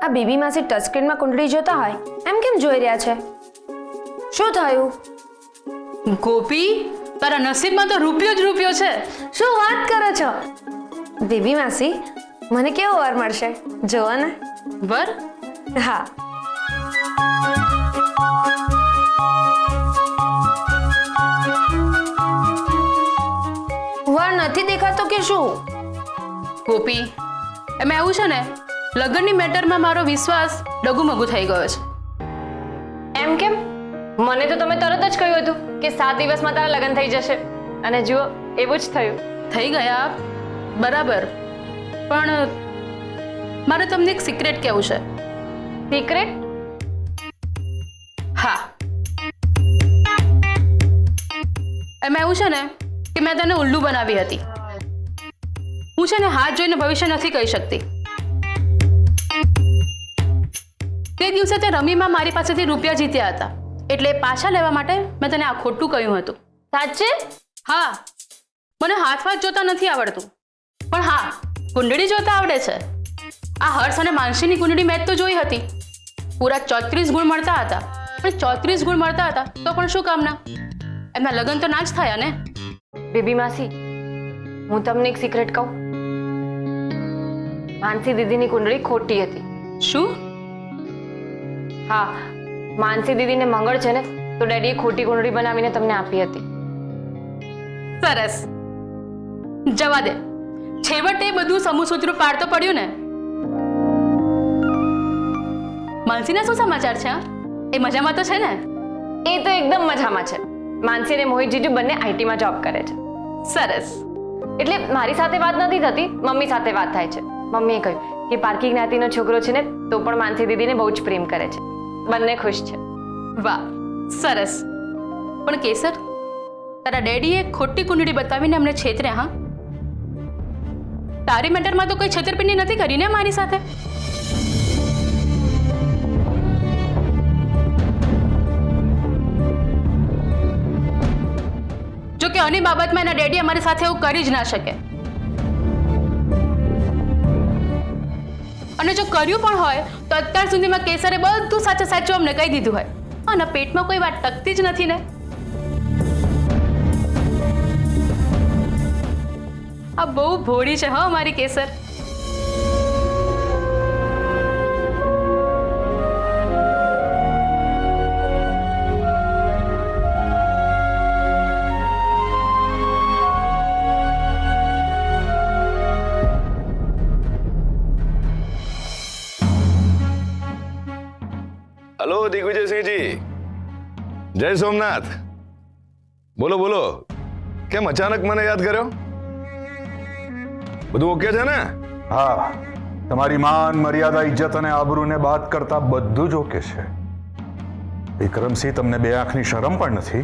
આ બેબી માસી ટચ સ્ક્રીનમાં કુંડળી જોતા હોય એમ કેમ જોઈ રહ્યા છે? શું થયું? ગોપી, તારા નસીબમાં તો રૂપિયો જ રૂપિયો છે. શું વાત કરો છો? બેબી માસી, મને કેવો વર મળશે જોવો ને. વર? હા, વર નથી દેખાતો કે શું? ગોપી, એમાં એવું છે ને, લગ્નની મેટરમાં મારો વિશ્વાસ ડગુમગુ થઈ ગયો છે. એમ કેમ? મને તો તમે તરત જ કહ્યું હતું કે 7 દિવસમાં તારા લગ્ન થઈ જશે અને જુઓ એવું જ થયું. થઈ ગયા બરાબર, પણ મારે તમને એક સિક્રેટ કહેવું છે. સિક્રેટ? હા, એમાં એવું છે ને કે મેં તને ઉલ્લુ બનાવી હતી. હું છે ને હાથ જોઈને ભવિષ્ય નથી કહી શકતી. તે દિવસે તે રમીમાં મારી પાસેથી રૂપિયા જીત્યા હતા, એટલે પાછા લેવા માટે મેં તને આ ખોટું કહ્યું હતું. સાચે? હા, મને હાથ જોતા નથી આવડતું, પણ હા, કુંડળી જોતા આવડે છે. આ હર્ષ અને માનસીની કુંડળી મેં તો જોઈ હતી. પૂરા 34 ગુણ મળતા હતા, પણ 34 ગુણ મળતા હતા તો પણ શું કામના? એમના લગ્ન તો ના જ થયા ને. બેબી માસી, હું તમને એક સિક્રેટ કહું. માનસી દીદીની કુંડળી ખોટી હતી. શું? હા, માનસી દીદીને મંગળ છે ને, તો ડેડીએ ખોટી કુંડળી બનાવીને તમને આપી હતી. સરસ, જવા દે. છેવટે બધું સમૂહસૂત્રું પાર તો પડ્યું ને. માનસીના શું સમાચાર છે? એ મજામાં તો છે ને? એ તો એકદમ મજામાં છે. માનસી અને મોહિત જીજુ બંને આઈટીમાં જોબ કરે છે. સરસ. એટલે મારી સાથે વાત નથી થતી, મમ્મી સાથે વાત થાય છે. મમ્મીએ કહ્યું કે પારકી જ્ઞાતિનો છોકરો છે ને, તો પણ માનસી દીદીને બહુ જ પ્રેમ કરે છે. બંને ખુશ છે. વાહ, સરસ. પણ કેસર, તારા ડેડીએ ખોટી કુંડળી બતાવીને અમને છેતર્યા. હા, તારી મેટરમાં તો કોઈ છેતરપિંડી નથી કરી ને મારી સાથે? જો કે આની બાબતમાં એના ડેડી અમારી સાથે એવું કરી જ ના શકે. અને જો કર્યું પણ હોય તો અત્યાર સુધીમાં કેસરે બધું સાચે સાચું અમને કહી દીધું હોય. અને પેટમાં કોઈ વાત ટકતી જ નથી ને. આ બહુ ભોળી છે હા મારી કેસર. हेलो दिग्विजयसिंहजी, जय सोमनाथ. बोलो बोलो, કેમ અચાનક મને યાદ કર્યો? બધું ઓકે છે ને? હા, તમારી માન મર્યાદા ઇજ્જત અને આબરૂને બાદ કરતા બધું જ ઓકે છે. વિક્રમસિંહ, તમને બે આંખની શરમ પણ નથી?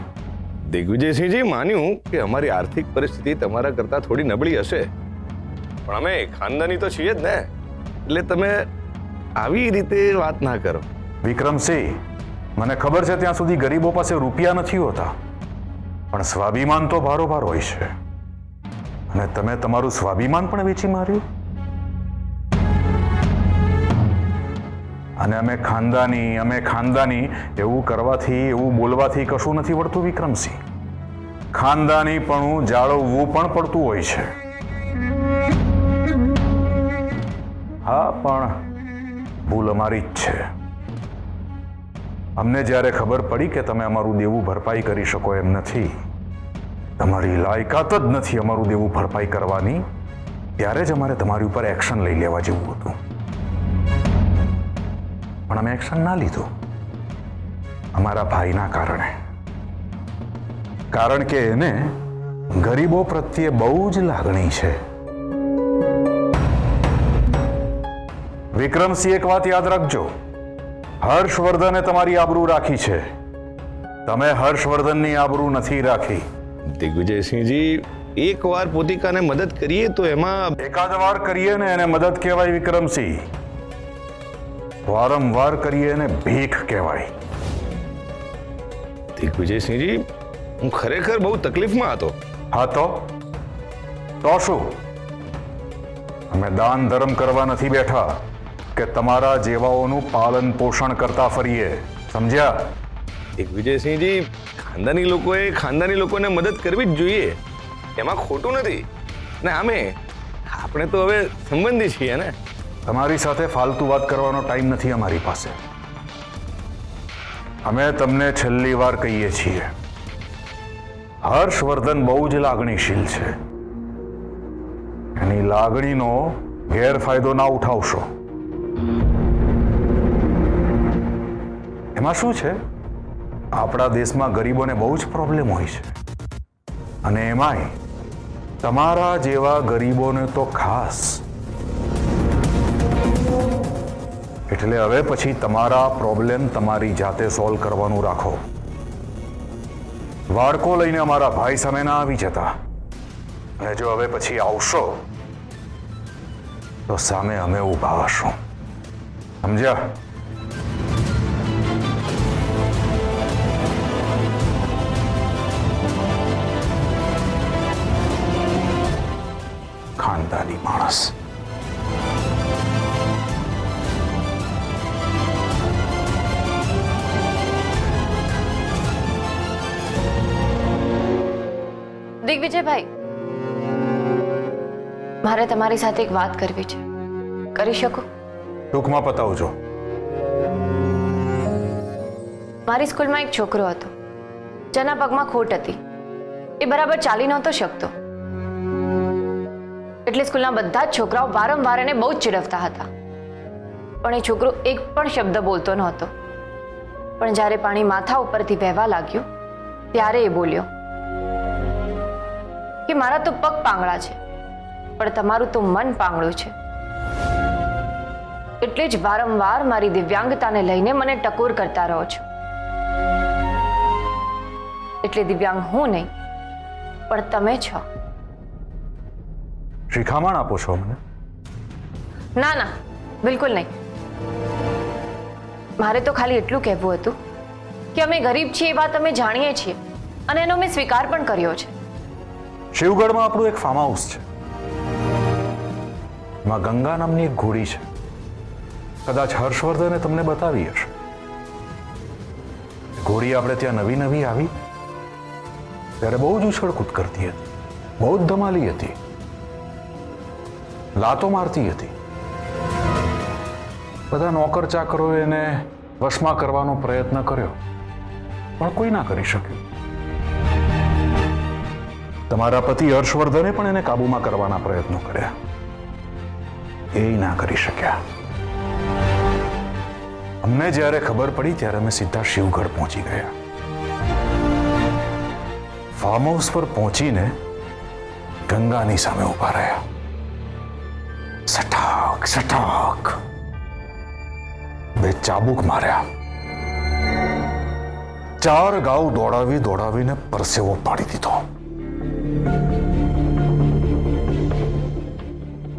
દિગ્વિજયસિંહજી, માન્યું કે અમારી આર્થિક પરિસ્થિતિ તમારા કરતા થોડી નબળી હશે, પણ અમે ખાનદાની તો છીએ જ ને, એટલે તમે આવી રીતે વાત ના કરો. વિક્રમસિંહ, મને ખબર છે ત્યાં સુધી ગરીબો પાસે રૂપિયા નથી હોતા, પણ સ્વાભિમાન તો ભારોભાર હોય છે. અને તમે તમારું સ્વાભિમાન પણ વેચી માર્યું. અને અમે ખાનદાની એવું કરવાથી, એવું બોલવાથી કશું નથી વળતું વિક્રમસિંહ. ખાનદાની પણ જાળવવું પણ પડતું હોય છે. હા, પણ ભૂલ અમારી જ છે. અમને જ્યારે ખબર પડી કે તમે અમારું દેવું ભરપાઈ કરી શકો એમ નથી, તમારી લાયકાત જ નથી અમારું દેવું ભરપાઈ કરવાની, ત્યારે જ અમારે તમારી ઉપર એક્શન લઈ લેવા જેવું હતું. પણ અમે એક્શન ના લીધું અમારા ભાઈના કારણે. કારણ કે એને ગરીબો પ્રત્યે બહુ જ લાગણી છે. વિક્રમસિંહ, એક વાત યાદ રાખજો, હર્ષવર્ધને તમારી આબરૂ રાખી છે, તમે હર્ષવર્ધનની આબરૂ નથી રાખી. દિગ્વિજયસિંહજી, એક વાર પોતિકાને મદદ કરીએ તો એમાં એકાદ વાર કરીએ ને એને મદદ કહેવાય વિક્રમસિંહ, વારંવાર કરીએ ને ભીખ કહેવાય. દિગ્વિજયસિંહજી, હું ખરેખર બહુ તકલીફમાં હતો. હા તો શું? અમે દાન ધર્મ કરવા નથી બેઠા, કે તમારા જેવાઓનું પાલન પોષણ કરતા ફરીએ, સમજ્યા? દિગ્વિજયસિંહજી, ખાનદાની લોકોને મદદ કરવી જ જોઈએ, એમાં ખોટું નથી. ને આમે આપણે તો હવે સંબંધી છીએ ને. તમારી સાથે ફાલતુ વાત કરવાનો ટાઈમ નથી અમારી પાસે. અમે તમને છેલ્લી વાર કહીએ છીએ, હર્ષવર્ધન બહુ જ લાગણીશીલ છે. એની લાગણીનો ગેરફાયદો ના ઉઠાવશો. એમાં શું છે, આપણા દેશમાં ગરીબોને બહુ જ પ્રોબ્લેમ હોય છે, અને એમાંય તમારા જેવા ગરીબોને તો ખાસ. એટલે હવે પછી તમારા પ્રોબ્લેમ તમારી જાતે સોલ્વ કરવાનું રાખો. વાડકો લઈને અમારા ભાઈ સામે ના આવી જતા, અને જો હવે પછી આવશો તો સામે અમે ઊભા હશું, સમજ્યા? ખાનદાની માણસ. દિગ્વિજયભાઈ, મારે તમારી સાથે એક વાત કરવી છે. કરી શકું? ટૂંકમાં પતાવજો. મારી સ્કૂલમાં એક છોકરો હતો જેના પગમાં ખોટ હતી. એ બરાબર ચાલી નહોતો શકતો, એટલે સ્કૂલના બધા જ છોકરાઓ વારંવાર એને બહુ જ ચીડવતા હતા. પણ એ છોકરો એક પણ શબ્દ બોલતો નહોતો. પણ જ્યારે પાણી માથા ઉપરથી વહેવા લાગ્યું ત્યારે એ બોલ્યો કે મારા તો પગ પાંગળા છે, પણ તમારું તો મન પાંગળું છે. એટલે જ વારંવાર મારી દિવ્યાંગતાને લઈને મને ટકોર કરતા રહો છો. એટલે દિવ્યાંગ હું નહીં, પણ તમે છો. શિખામણ આપો છો મને? ના ના, બિલકુલ નહીં. મારે તો ખાલી એટલું કહેવું હતું કે અમે ગરીબ છીએ એ વાત અમે જાણીએ છીએ, અને એનો મેં સ્વીકાર પણ કર્યો છે. શિવગઢમાં આપણું એક ફાર્મ હાઉસ છે. એમાં ગંગા નામની એક ઘોડી છે. કદાચ હર્ષવર્ધને તમને બતાવી હશે. ઘોડી આપણે ત્યાં નવી નવી આવી ત્યારે બહુ જ ઉછળકૂદ કરતી હતી, બહુ જ ધમાલી હતી, લાતો મારતી હતી. બધા નોકર ચાકરોએ એને વશમાં કરવાનો પ્રયત્ન કર્યો, પણ કોઈ ના કરી શક્યું. તમારા પતિ હર્ષવર્ધને પણ એને કાબૂમાં કરવાના પ્રયત્નો કર્યા, એ ના કરી શક્યા. અમને જ્યારે ખબર પડી ત્યારે અમે સીધા શિવગઢ પહોંચી ગયા. ફાર્મ હાઉસ પર પહોંચીને ગંગાની સામે ઉભા રહ્યા. સટાક સટાક બે ચાબુક માર્યા. 4 ગાઉ દોડાવી દોડાવીને પરસેવો પાડી દીધો.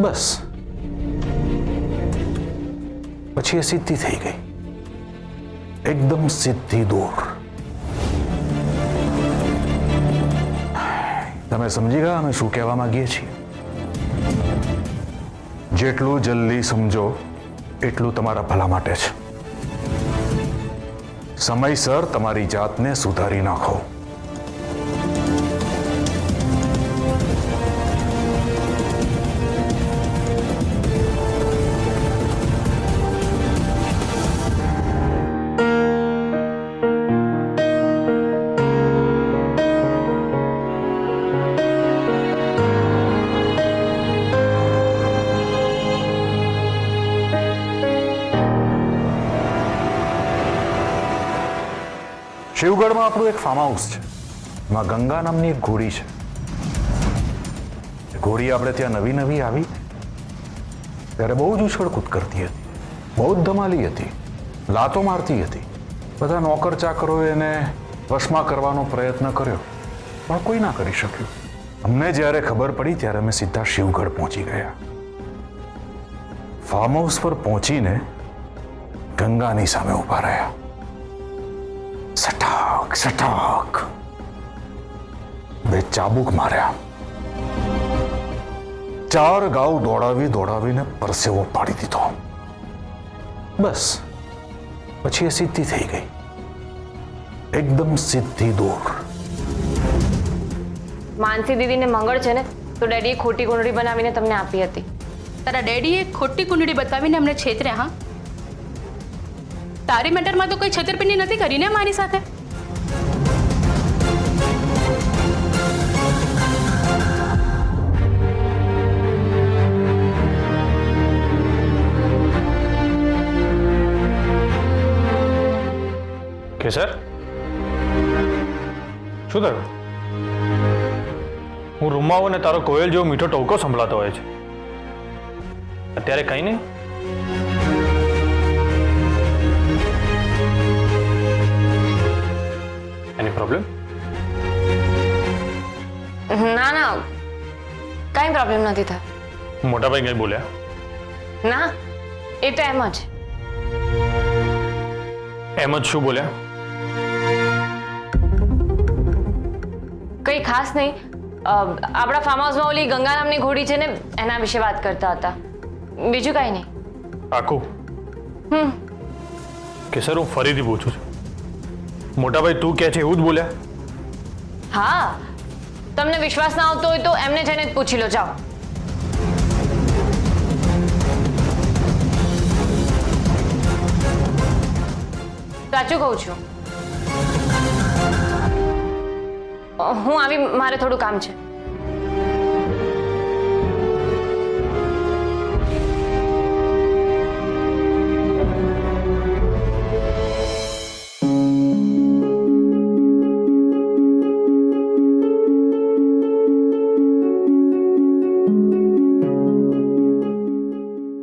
બસ પછી એ સીધી થઈ ગઈ, એકદમ સીધી દૂર. તમે સમજી ગયા અમે શું કહેવા માંગીએ છીએ? જેટલું જલ્દી સમજો એટલું તમારા ભલા માટે છે. સમયસર તમારી જાતને સુધારી નાખો. શિવગઢમાં આપણું એક ફાર્મ હાઉસ છે. એમાં ગંગા નામની એક ઘોડી છે. ઘોડી આપણે ત્યાં નવી નવી આવી ત્યારે બહુ જ ઉછળકૂદ કરતી હતી, બહુ જ ધમાલી હતી, લાતો મારતી હતી. બધા નોકર ચાકરોએ એને વશમાં કરવાનો પ્રયત્ન કર્યો, પણ કોઈ ના કરી શક્યું. અમને જ્યારે ખબર પડી ત્યારે અમે સીધા શિવગઢ પહોંચી ગયા. ફાર્મ હાઉસ પર પહોંચીને ગંગાની સામે ઉભા રહ્યા. સટાક સટાક બે ચાબુક માર્યા. 4 ગાઉ દોડાવી દોડાવીને પરસેવો પાડી દીધો. બસ પછી એ સીધી થઈ ગઈ, એકદમ સીધી દૂર. માનસી દીદીને મંગળ છે ને, તો ડેડીએ ખોટી કુંડળી બનાવીને તમને આપી હતી. તારા ડેડીએ ખોટી કુંડળી બતાવીને અમને છેતર્યા. હા, તારી મેટરમાં તો કોઈ છેતરપિંડી નથી કરી ને મારી સાથે. કેસર, શું થયું? હું રૂમમાં આવું ને તારો કોયલ જેવો મીઠો ટોકો સંભળાતો હોય છે. અત્યારે કંઈ નહીં? એની પ્રોબ્લેમ? ના ના, કાંઈ પ્રોબ્લેમ નથી થયો. મોટાભાઈ કંઈ બોલ્યા? ના, એ તો એમ જ. એમ જ શું બોલ્યા? કંઈ ખાસ નહીં. આપણા ફાર્મ હાઉસમાં ઓલી ગંગા નામની ઘોડી છે ને, એના વિશે વાત કરતા હતા. બીજું કાંઈ નહીં. આખું? કેસર, હું ફરીથી પૂછું છું, મોટાભાઈ તું કહે છે એવું જ બોલ્યા? હા, તમને વિશ્વાસ ના આવતો હોય તો એમને જઈને જ પૂછી લો. જાઓ. સાચું કહું છું. હું આવી, મારે થોડું કામ છે.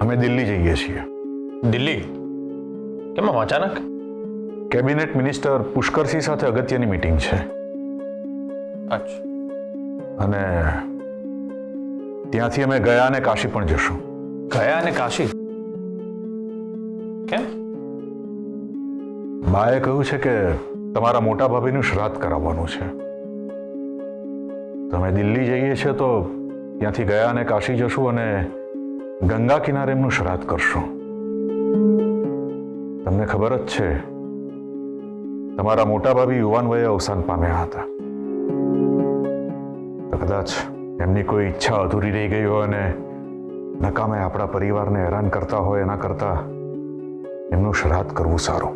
અમે દિલ્હી જઈએ છીએ. દિલ્હી? કેમ આમ અચાનક? કેબિનેટ મિનિસ્ટર પુષ્કરસિંહ સાથે અગત્યની મીટિંગ છે અચ્છા. અને ત્યાંથી અમે ગયા અને કાશી પણ જશું. ગયા અને કાશી? કેમ? બાએ કહ્યું છે કે તમારા મોટા ભાભીનું શ્રાદ્ધ કરાવવાનું છે. તમે દિલ્હી જઈએ છીએ તો ત્યાંથી ગયા અને કાશી જશું અને ગંગા કિનારે એમનું શ્રાદ્ધ કરશું. તમને ખબર જ છે, તમારા મોટા ભાભી યુવાન વયે અવસાન પામ્યા હતા. તો કદાચ એમની કોઈ ઈચ્છા અધૂરી રહી ગઈ હોય અને નકામે આપણા પરિવારને હેરાન કરતા હોય એના કરતા એમનું શ્રાદ્ધ કરવું સારું.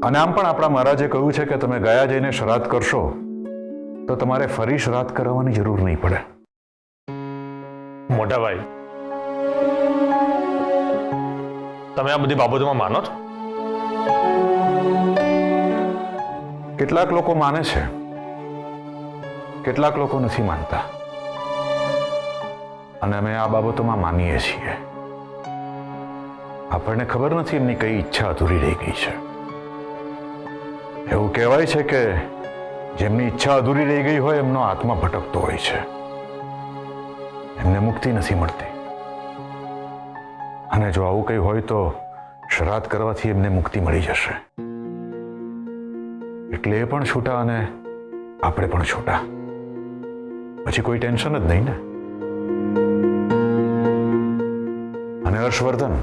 અને આમ પણ આપણા મહારાજે કહ્યું છે કે તમે ગયા જઈને શ્રાદ્ધ કરશો તો તમારે ફરી શ્રાદ્ધ કરાવવાની જરૂર નહીં પડે. મોટાભાઈ, તમે આ બધી બાબતોમાં માનો છો? કેટલાક લોકો માને છે, કેટલાક લોકો નથી માનતા. અને અમે આ બાબતોમાં માનીએ છીએ. આપણને ખબર નથી એમની કઈ ઈચ્છા અધૂરી રહી ગઈ છે. એવું કહેવાય છે કે જેમની ઈચ્છા અધૂરી રહી ગઈ હોય એમનો આત્મા ભટકતો હોય છે, એમને મુક્તિ નથી મળતી. અને જો આવું કંઈ હોય તો શ્રાદ્ધ કરવાથી એમને મુક્તિ મળી જશે. એટલે એ પણ છૂટા અને આપણે પણ છૂટા. પછી કોઈ ટેન્શન જ નહીં ને. અને હર્ષવર્ધન,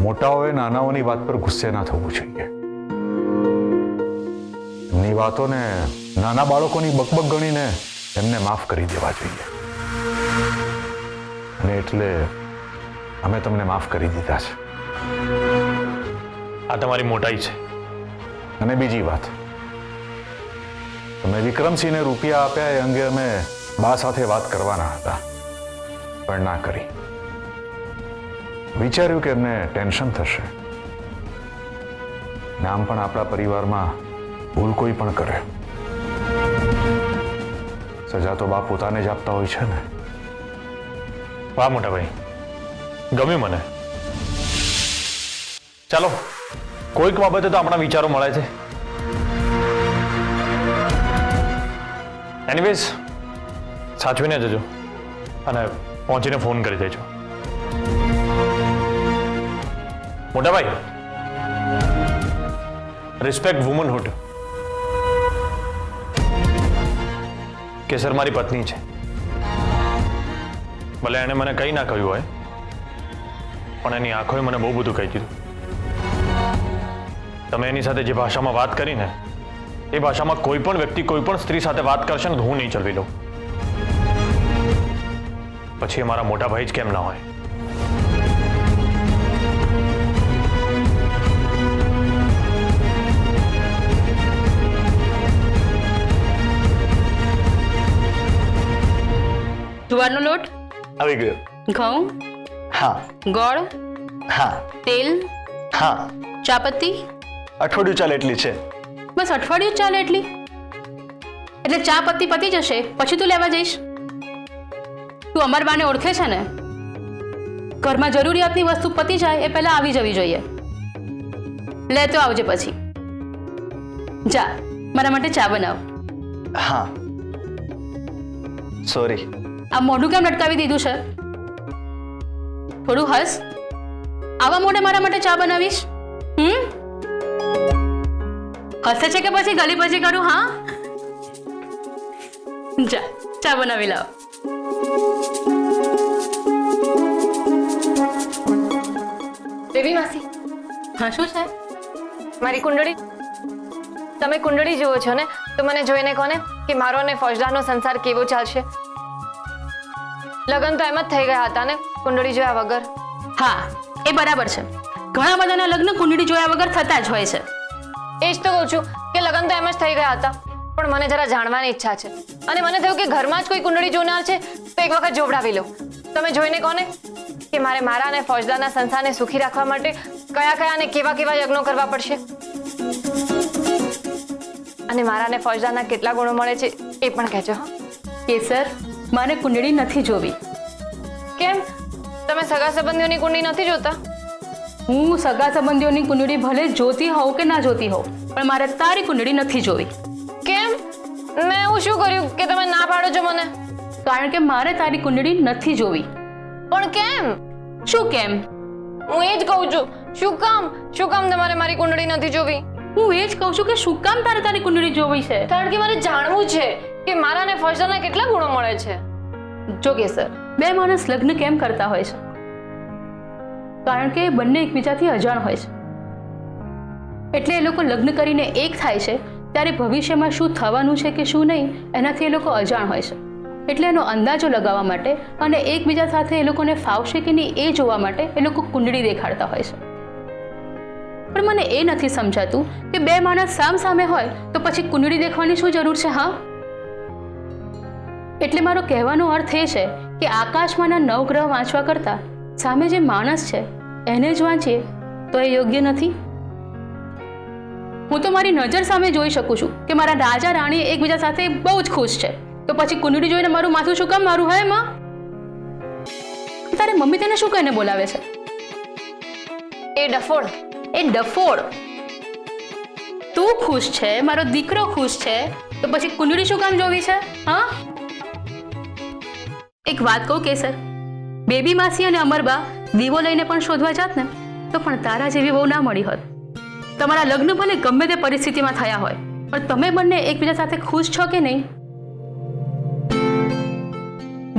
મોટાઓએ નાનાઓની વાત પર ગુસ્સે ના થવું જોઈએ. એમની વાતોને નાના બાળકોની બકબક ગણીને એમને માફ કરી દેવા જોઈએ. અને એટલે અમે તમને માફ કરી દીધા છે. આ તમારી મોટાઈ છે. અને બીજી વાત, તમે વિક્રમસિંહને રૂપિયા આપ્યા એ અંગે અમે બા સાથે વાત કરવાના હતા, પણ ના કરી. વિચાર્યું કે એમને ટેન્શન થશે. ને આમ પણ આપણા પરિવારમાં ભૂલ કોઈ પણ કરે, સજા તો બા પોતાને જ આપતા હોય છે ને. વાહ મોટાભાઈ, ગમ્યું મને. ચાલો, કોઈક બાબતે તો આપણા વિચારો મળે છે. એનીવેઝ, સાચવીને જજો અને પહોંચીને ફોન કરી દેજો. મોટાભાઈ, રિસ્પેક્ટ વુમનહુડ. કેસર મારી પત્ની છે. ભલે એણે મને કંઈ ના કહ્યું હોય, પણ એની આંખોએ મને બહુ બધું કહી દીધું. તમે એની સાથે જે ભાષામાં વાત કરી ને એ ભાષામાં કોઈ પણ વ્યક્તિ કોઈ પણ સ્ત્રી સાથે વાત કરશે ને તો હું નહીં ચલવી લઉં. પછી એ મારા મોટા ભાઈ જ કેમ ના હોય. જુવારનો લોટ, આવી ગયો. ઘઉં, હા ગોળ, હા તેલ, હા ચાપત્તી. અઠવાડિયું ચાલે એટલી છે. બસ અઠવાડિયું જ ચાલે એટલી? એટલે ચા પત્તી પતી જશે પછી તું લેવા જઈશ? તું અમાર બાને ઓળખે છે ને? ઘરમાં જરૂરિયાતની વસ્તુ પતી જાય એ પહેલા આવી જવી જોઈએ. લેતો આવજે પછી. જા, મારા માટે ચા બનાવ. હા સોરી. આ મોઢું કેમ લટકાવી દીધું છે? થોડું હસ. આવા મોઢે મારા માટે ચા બનાવીશ? હસે છે કે પછી ગલી પછી કરું? હા, જા ચા બનાવી લાવ. બેબી માસી, હા શું છે? મારી કુંડળી. તમે કુંડળી જુઓ છો ને, તો મને જોઈને કોને કે મારો અને ફોજદારનો સંસાર કેવો ચાલશે? લગ્ન તો એમ જ થઈ ગયા હતા ને કુંડળી જોયા વગર. હા એ બરાબર છે. ઘણા બધાના લગ્ન કુંડળી જોયા વગર થતા જ હોય છે. એ જ તો કહું છું કે લગ્ન તો એમ જ થઈ ગયા હતા, પણ મને જરા જાણવાની ઈચ્છા છે અને મને થયું કે ઘરમાં જ કોઈ કુંડળી જોનાર છે તો એક વખત જોવડાવી લો. તમે જોઈને કોને કે મારે મારા અને ફોજદારના સંસારને સુખી રાખવા માટે કયા કયા અને કેવા કેવા યજ્ઞો કરવા પડશે અને મારા અને ફોજદારના કેટલા ગુણો મળે છે એ પણ કહેજો. કેસર, મારે કુંડળી નથી જોવી. કેમ? તમે સગા સંબંધીઓની કુંડળી નથી જોતા? હું સગા સંબંધીઓની કુંડળી ભલે જોતી હોઉં કે ના જોતી હોઉં, પણ મારે તારી કુંડળી નથી જોવી. કેમ? મેં એવું શું કર્યું કે તમે ના પાડો છો મને? કારણ કે મારે તારી કુંડળી નથી જોવી. પણ કેમ? શું કેમ? હું એ જ કહું છું. શું કામ તમારે મારી કુંડળી નથી જોવી? હું એ જ કહું છું કે શું કામ તારે તારી કુંડળી જોવી છે? કારણ કે મારે જાણવું છે કે મારા અને ફોજદારના કેટલા ગુણો મળે છે. જો કેસર, બે માણસ લગ્ન કેમ કરતા હોય છે? કારણ કે બંને એકબીજાથી અજાણ હોય છે. એટલે એ લોકો લગ્ન કરીને એક થાય છે ત્યારે ભવિષ્યમાં શું થવાનું છે કે શું નહીં એનાથી એ લોકો અજાણ હોય છે. એટલે એનો અંદાજો લગાવવા માટે અને એકબીજા સાથે એ લોકોને ફાવશે કે નહીં એ જોવા માટે એ લોકો કુંડળી દેખાડતા હોય છે. પણ મને એ નથી સમજાતું કે બે માણસ સામ સામે હોય તો પછી કુંડળી દેખવાની શું જરૂર છે? હા, એટલે મારો કહેવાનો અર્થ એ છે કે આકાશમાંના નવગ્રહ વાંચવા કરતા સામે જે માણસ છે એને જ વાંચીએ તો એ યોગ્ય નથી. હું તો મારી નજર સામે જોઈ શકું છું કે મારા રાજા રાણી એકબીજા સાથે બહુ જ ખુશ છે, તો પછી કુંડળી જોઈને મારું માથું શું કામ મારું? હે માં, તારે મમ્મી તેને શું કહીને બોલાવે છે? એ ડફોડ. એ ડફોડ. તું ખુશ છે, મારો દીકરો ખુશ છે, તો પછી કુંડળી શું કામ જોવી છે? હા, એક વાત કહું કેસર, બેબી માસી અને અમરબા દીવો લઈને પણ શોધવા જાત ને તો પણ તારા જેવી બહુ ના મળી હોત. તમારા લગ્ન ભલે ગમે તે પરિસ્થિતિમાં થયા હોય, પણ તમે બંને એકબીજા સાથે ખુશ છો કે નહીં?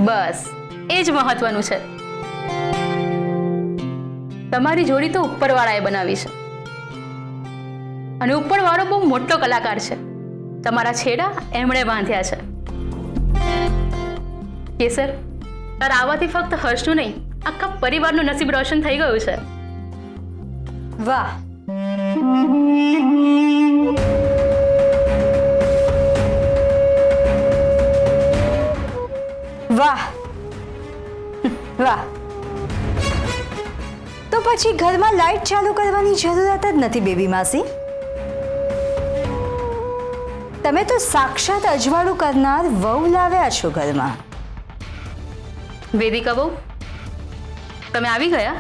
બસ એ જ મહત્વનું છે. તમારી જોડી તો ઉપરવાળાએ બનાવી છે અને ઉપરવાળો બહુ મોટો કલાકાર છે. તમારા છેડા એમણે બાંધ્યા છે. કેસર, તારા આવવાથી ફક્ત હર્ષનું નહીં આખા પરિવારનું નસીબ રોશન થઈ ગયું છે. વાહ, વાહ વાહ. તો પછી ઘરમાં લાઈટ ચાલુ કરવાની જરૂરત જ નથી બેબી માસી. તમે તો સાક્ષાત અજવાળું કરનાર વહુ લાવ્યા છો ઘરમાં. વેદિકા બહુ, તમે આવી ગયા?